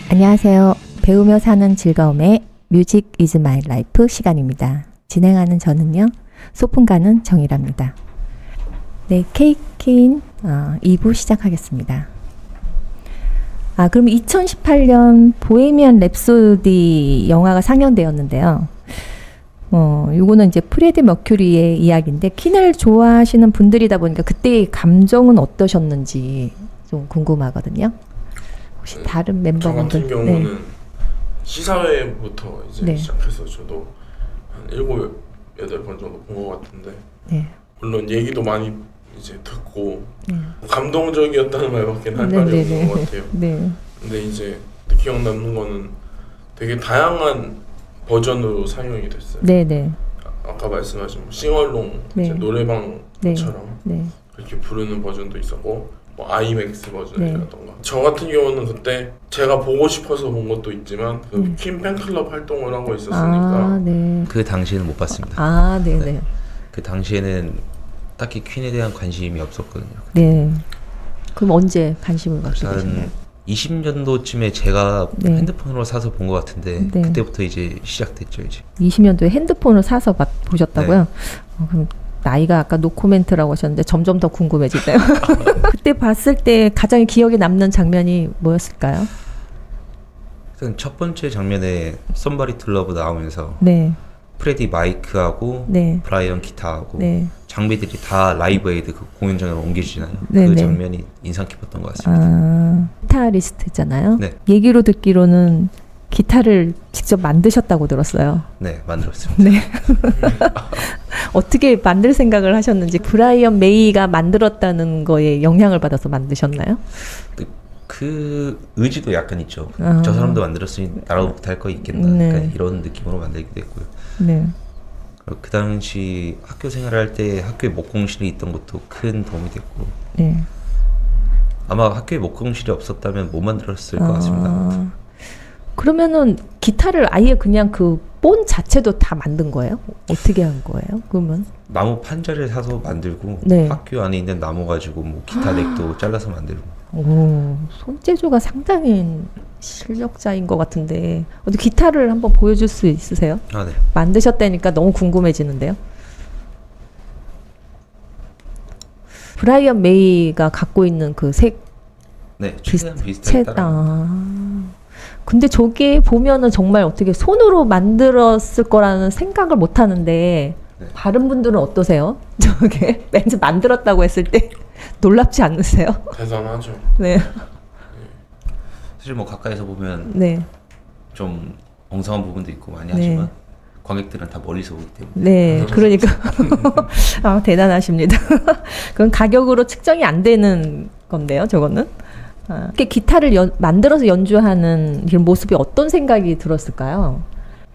안녕하세요. 배우며 사는 즐거움의 뮤직 이즈 마이 라이프 시간입니다. 진행하는 저는요, 소풍가는 정이랍니다. 네, 케이크인 2부 시작하겠습니다. 그럼 2018년 보헤미안 랩소디 영화가 상영되었는데요. 요거는 이제 프레디 머큐리의 이야기인데, 퀸을 좋아하시는 분들이다 보니까 그때의 감정은 어떠셨는지 좀 궁금하거든요. 혹시 다른 멤버분들? 저 같은 경우는 시사회부터 이제 시작해서 저도 한 7, 8번 정도 본 것 같은데, 물론 얘기도 많이 이제 듣고 감동적이었다는 말밖에 할 말이 없는 것 같아요. 근데 이제 기억 남는 거는 되게 다양한 버전으로 상영이 됐어요. 아까 말씀하신 싱얼롱 이제 노래방처럼 그렇게 부르는 버전도 있었고, 뭐 아이맥스 버전이라던가. 저 같은 경우는 그때 제가 보고 싶어서 본 것도 있지만 그 퀸 팬클럽 활동을 하고 있었으니까 그 당시에는 못 봤습니다. 그 당시에는 딱히 퀸에 대한 관심이 없었거든요. 그럼 언제 관심을 갖게 되셨나요? 한 20년도쯤에 제가 핸드폰으로 사서 본 것 같은데 그때부터 이제 시작됐죠. 이제 20년도에 핸드폰을 사서 보셨다고요? 그럼 나이가 아까 노코멘트라고 하셨는데 점점 더 궁금해지네요. 그때 봤을 때 가장 기억에 남는 장면이 뭐였을까요? 일단 첫 번째 장면에 Somebody to Love 나오면서 프레디 마이크하고 브라이언 기타하고 장비들이 다 라이브 에이드 그 공연장으로 옮겨지잖아요. 그 장면이 인상 깊었던 것 같습니다. 기타리스트잖아요. 얘기로 듣기로는 기타를 직접 만드셨다고 들었어요. 네, 만들었습니다. 어떻게 만들 생각을 하셨는지, 브라이언 메이가 만들었다는 거에 영향을 받아서 만드셨나요? 그 의지도 약간 있죠. 저 사람도 만들었으니 나라도 못할 거 있겠나. 약간 이런 느낌으로 만들기도 했고요. 그 당시 학교 생활할 때 학교에 목공실이 있던 것도 큰 도움이 됐고, 아마 학교에 목공실이 없었다면 못 만들었을 것 같습니다. 그러면은 기타를 아예 그냥 그 본 자체도 다 만든 거예요? 어떻게 한 거예요? 그러면 나무 판자를 사서 만들고 학교 안에 있는 나무 가지고 뭐 기타 넥도 잘라서 만들고. 손재주가 상당히 실력자인 것 같은데, 어디 기타를 한번 보여줄 수 있으세요? 네. 만드셨다니까 너무 궁금해지는데요. 브라이언 메이가 갖고 있는 그 색, 최대한 비슷하게 따라. 근데 저게 보면은 정말 어떻게 손으로 만들었을 거라는 생각을 못 하는데, 다른 분들은 어떠세요? 저게 왠지 만들었다고 했을 때 놀랍지 않으세요? 대단하죠. 사실 뭐 가까이서 보면 좀 엉성한 부분도 있고 많이 하지만 관객들은 다 멀리서 보기 때문에. 그러니까 대단하십니다. 그건 가격으로 측정이 안 되는 건데요, 저거는. 이렇게 기타를 만들어서 연주하는 이런 모습이 어떤 생각이 들었을까요?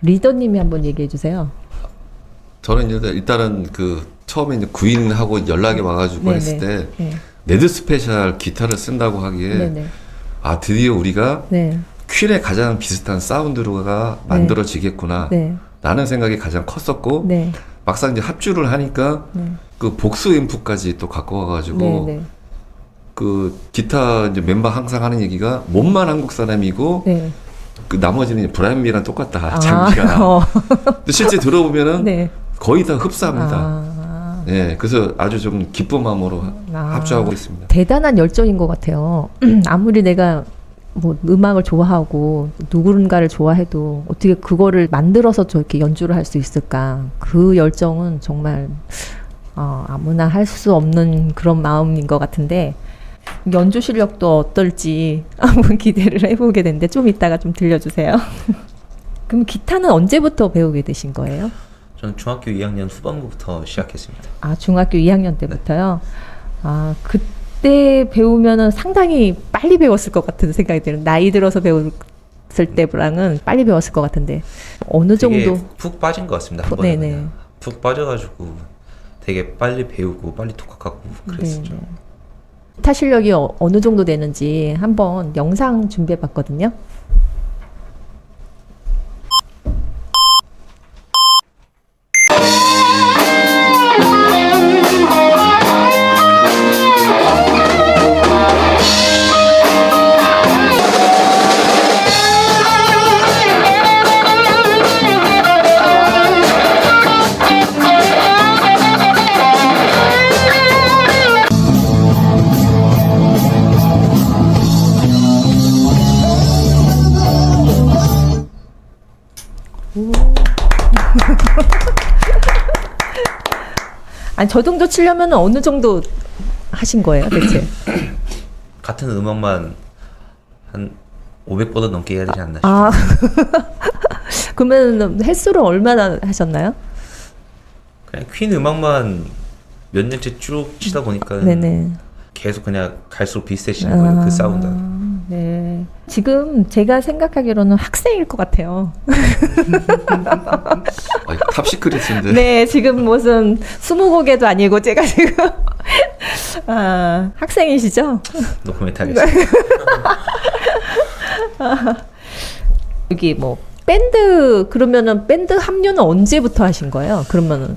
리더님이 한번 얘기해 주세요. 저는 일단은 그 처음에 이제 구인하고 연락이 와가지고 했을 때 레드 스페셜 기타를 쓴다고 하기에 드디어 우리가 퀸에 가장 비슷한 사운드가 만들어지겠구나 라는 생각이 가장 컸었고, 막상 이제 합주를 하니까 그 복수 앰프까지 또 갖고 와가지고 그 기타 이제 멤버 항상 하는 얘기가 몸만 한국 사람이고 그 나머지는 브라이언 메이랑 똑같다, 장비가. 근데 실제 들어보면은 거의 다 흡사합니다. 그래서 아주 좀 기쁜 마음으로 합주하고 있습니다. 대단한 열정인 것 같아요. 아무리 내가 뭐 음악을 좋아하고 누군가를 좋아해도 어떻게 그거를 만들어서 저렇게 연주를 할 수 있을까? 그 열정은 정말 아무나 할 수 없는 그런 마음인 것 같은데, 연주 실력도 어떨지 한번 기대를 해보게 되는데, 좀 이따가 좀 들려주세요. 그럼 기타는 언제부터 배우게 되신 거예요? 저는 중학교 2학년 후반부부터 시작했습니다. 중학교 2학년 때부터요? 그때 배우면은 상당히 빨리 배웠을 것 같은 생각이 드는, 나이 들어서 배웠을 때랑은 빨리 배웠을 것 같은데, 어느 정도? 푹 빠진 것 같습니다. 한 번에 푹 빠져가지고 되게 빨리 배우고 빨리 독학하고 그랬었죠. 기타 실력이 어느 정도 되는지 한번 영상 준비해 봤거든요. 아니 저 정도 치려면 어느 정도 하신 거예요, 대체? 같은 음악만 한 500번은 넘게 해야 되지 않나 싶어요. 아, 그러면 횟수로 얼마나 하셨나요? 그냥 퀸 음악만 몇 년째 쭉 치다 보니까 네네. 계속 그냥 갈수록 비슷해지는 거예요. 그 사운드. 네. 지금 제가 생각하기로는 학생일 것 같아요. 탑시크릿인데. 네, 지금 무슨 스무고개도 아니고 제가 지금 학생이시죠? 노코멘트 하겠습니다. 여기 뭐 밴드 그러면은 밴드 합류는 언제부터 하신 거예요? 그러면은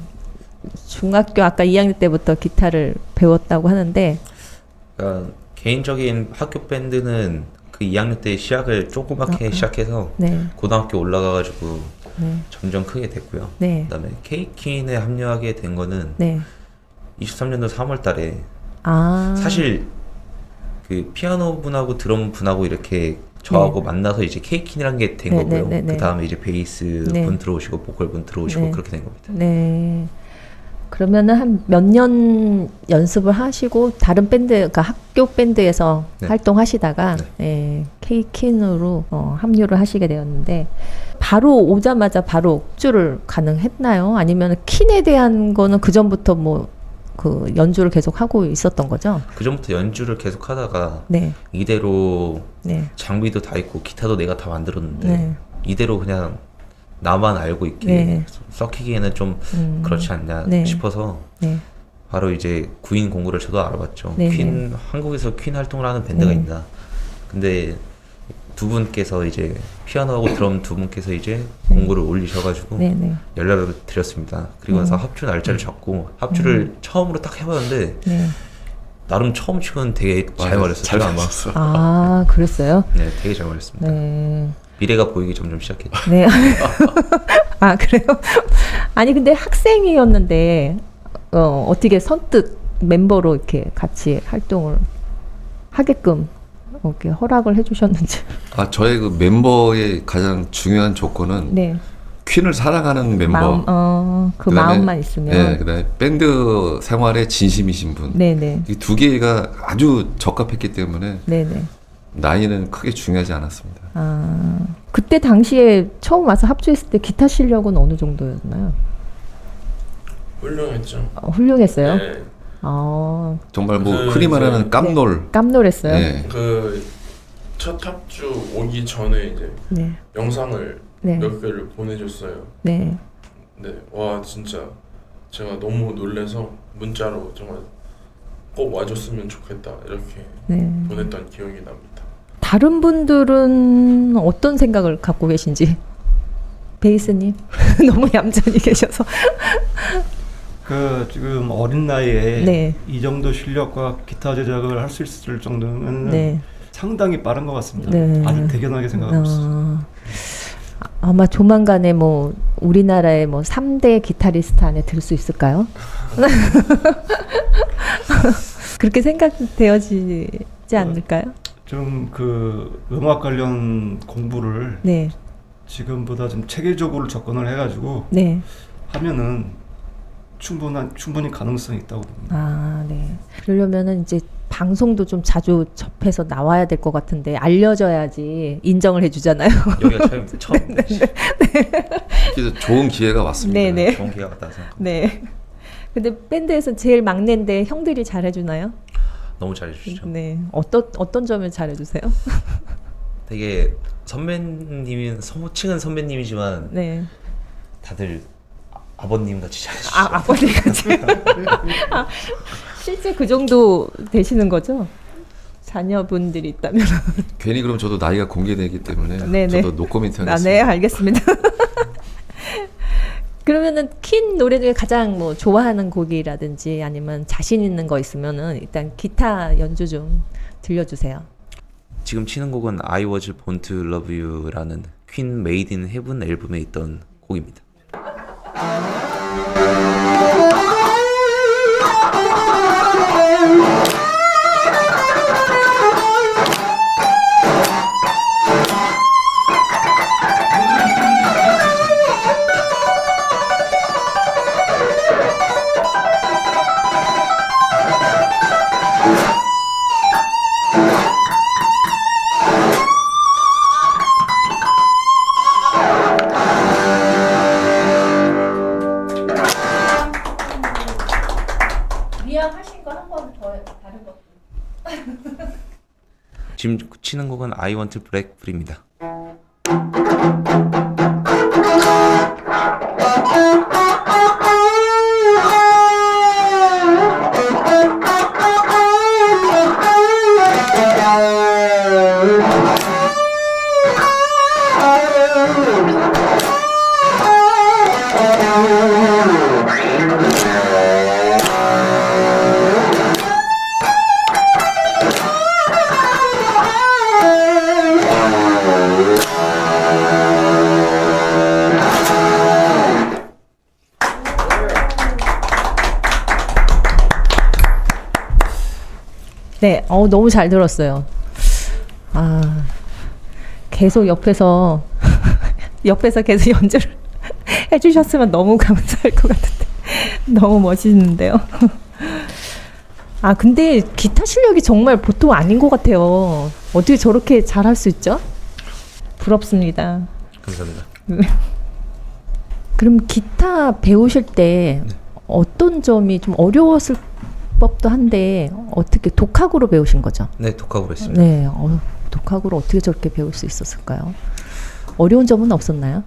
중학교 아까 2학년 때부터 기타를 배웠다고 하는데. 그러니까 개인적인 학교 밴드는 그 2학년 때 시작을 조그맣게 시작해서 네. 고등학교 올라가가지고 네. 점점 크게 됐고요. 네. 그다음에 K퀸에 합류하게 된 거는 네. 23년도 3월 달에 아. 사실 그 피아노 분하고 드럼 분하고 이렇게 저하고 만나서 이제 K퀸이란 게 된 거고요. 그 다음에 이제 베이스 분 들어오시고 보컬 분 들어오시고 그렇게 된 겁니다. 네. 그러면은 한 몇 년 연습을 하시고 다른 밴드, 그러니까 학교 밴드에서 활동하시다가 K퀸으로 합류를 하시게 되었는데 바로 오자마자 바로 옥주를 가능했나요? 아니면 퀸에 대한 거는 그 전부터 뭐 그 연주를 계속 하고 있었던 거죠? 그 전부터 연주를 계속 하다가 네. 이대로 장비도 다 있고 기타도 내가 다 만들었는데 이대로 그냥 나만 알고 있게 썩히기에는 좀 그렇지 않냐 싶어서 바로 이제 구인 공고를 저도 알아봤죠. 퀸 한국에서 퀸 활동을 하는 밴드가 있나. 근데 두 분께서 이제 피아노하고 드럼 두 분께서 이제 공고를 올리셔가지고 연락을 드렸습니다. 그리고 나서 합주 날짜를 잡고 합주를 처음으로 딱 해봤는데 나름 처음 치고는 되게 잘 말했어요. 잘 맞았어. 아, 그랬어요? 네, 되게 잘 말했습니다. 미래가 보이기 점점 시작했죠. 네. 아, 그래요? 아니, 근데 학생이었는데, 어떻게 선뜻 멤버로 이렇게 같이 활동을 하게끔 이렇게 허락을 해주셨는지. 저의 그 멤버의 가장 중요한 조건은 퀸을 사랑하는 멤버. 그 마음만 있으면. 네, 그다음에 밴드 생활에 진심이신 분. 이 두 개가 아주 적합했기 때문에. 나이는 크게 중요하지 않았습니다. 그때 당시에 처음 와서 합주했을 때 기타 실력은 어느 정도였나요? 훌륭했죠. 훌륭했어요? 네. 정말 뭐 흔히 말하는 깜놀했어요? 네. 그 첫 합주 오기 전에 이제 영상을 몇 개를 보내줬어요. 네. 와 진짜 제가 너무 놀래서 문자로 정말 꼭 와줬으면 좋겠다 이렇게 보냈던 기억이 납니다. 다른 분들은 어떤 생각을 갖고 계신지. 베이스님 너무 얌전히 계셔서. 지금 어린 나이에 이 정도 실력과 기타 제작을 할 수 있을 정도면 상당히 빠른 것 같습니다. 아주 대견하게 생각하고 있습니다. 아마 조만간에 뭐 우리나라의 뭐 3대 기타리스트 안에 들 수 있을까요? 그렇게 생각되어지지 않을까요? 좀 그 음악 관련 공부를 지금보다 좀 체계적으로 접근을 해가지고 하면은 충분히 가능성이 있다고 봅니다. 그러려면은 이제 방송도 좀 자주 접해서 나와야 될 것 같은데 알려져야지 인정을 해주잖아요. 여기가 처음. 그래서 좋은 기회가 왔습니다. 좋은 기회가 왔다고 생각합니다. 근데 밴드에서 제일 막내인데 형들이 잘해주나요? 너무 잘해주시죠. 어떤 점을 잘해주세요? 되게 선배님인 소모칭은 선배님이지만 다들 아버님 같이 잘해주시죠. 아버님 같이. 실제 그 정도 되시는 거죠? 자녀분들이 있다면. 괜히 그럼 저도 나이가 공개되기 때문에 저도 노코멘트 하겠습니다. 네, 알겠습니다. 그러면은 퀸 노래 중에 가장 뭐 좋아하는 곡이라든지 아니면 자신 있는 거 있으면은 일단 기타 연주 좀 들려주세요. 지금 치는 곡은 I Was Born to Love You라는 퀸 Made in Heaven 앨범에 있던 곡입니다. 지금 치는 곡은 I Want Black Full입니다. 네, 너무 잘 들었어요. 계속 옆에서 계속 연주를 해주셨으면 너무 감사할 것 같은데 너무 멋있는데요. 근데 기타 실력이 정말 보통 아닌 것 같아요. 어떻게 저렇게 잘할 수 있죠? 부럽습니다. 감사합니다. 그럼 기타 배우실 때 어떤 점이 좀 어려웠을 법도 한데 어떻게 독학으로 배우신 거죠? 네, 독학으로 했습니다. 네, 독학으로 어떻게 저렇게 배울 수 있었을까요? 어려운 점은 없었나요?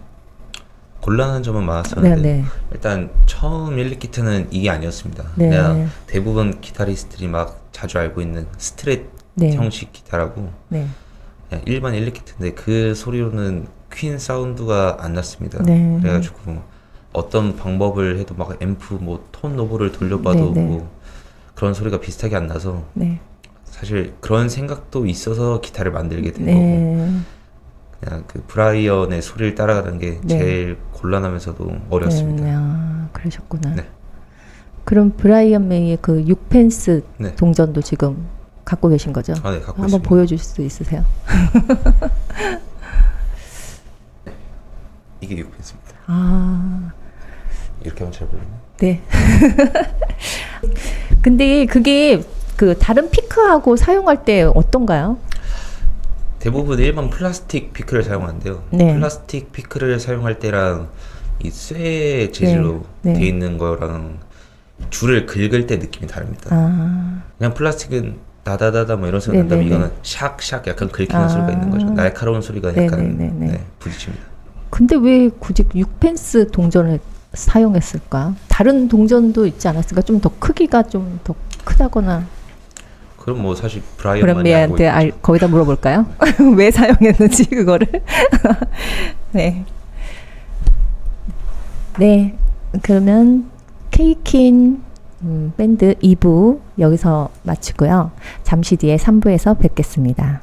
곤란한 점은 많았었는데 일단 처음 1, 2기타는 이게 아니었습니다. 그냥 대부분 기타리스트들이 막 자주 알고 있는 스트랫 형식 기타라고 그냥 일반 1, 2기타인데 그 소리로는 퀸 사운드가 안 났습니다. 그래가지고 어떤 방법을 해도 막 앰프 뭐 톤 노브를 돌려봐도 뭐 그런 소리가 비슷하게 안 나서 사실 그런 생각도 있어서 기타를 만들게 된 거고 그냥 그 브라이언의 소리를 따라가는 게 제일 곤란하면서도 어렵습니다. 그러셨구나. 그럼 브라이언 메이의 그 6펜스 동전도 지금 갖고 계신 거죠? 네, 갖고 한번 있습니다. 보여줄 수 있으세요? 이게 6펜스입니다. 이렇게 하면 잘 보이나요? 네. 근데 그게 그 다른 피크하고 사용할 때 어떤가요? 대부분 일반 플라스틱 피크를 사용하는데요. 플라스틱 피크를 사용할 때랑 이 쇠 재질로 돼 있는 거랑 줄을 긁을 때 느낌이 다릅니다. 그냥 플라스틱은 다다다다 뭐 이런 소리 난다면 이거는 샥샥 약간 긁히는 소리가 있는 거죠. 날카로운 소리가 약간 부딪힙니다. 근데 왜 굳이 6펜스 동전을 사용했을까? 다른 동전도 있지 않았을까? 좀 더 크기가 좀 더 크다거나. 그럼 뭐 사실 브라이언만이 알고 있겠죠. 거기다 물어볼까요? 왜 사용했는지 그거를. 네. 그러면 케이킨 밴드 2부 여기서 마치고요. 잠시 뒤에 3부에서 뵙겠습니다.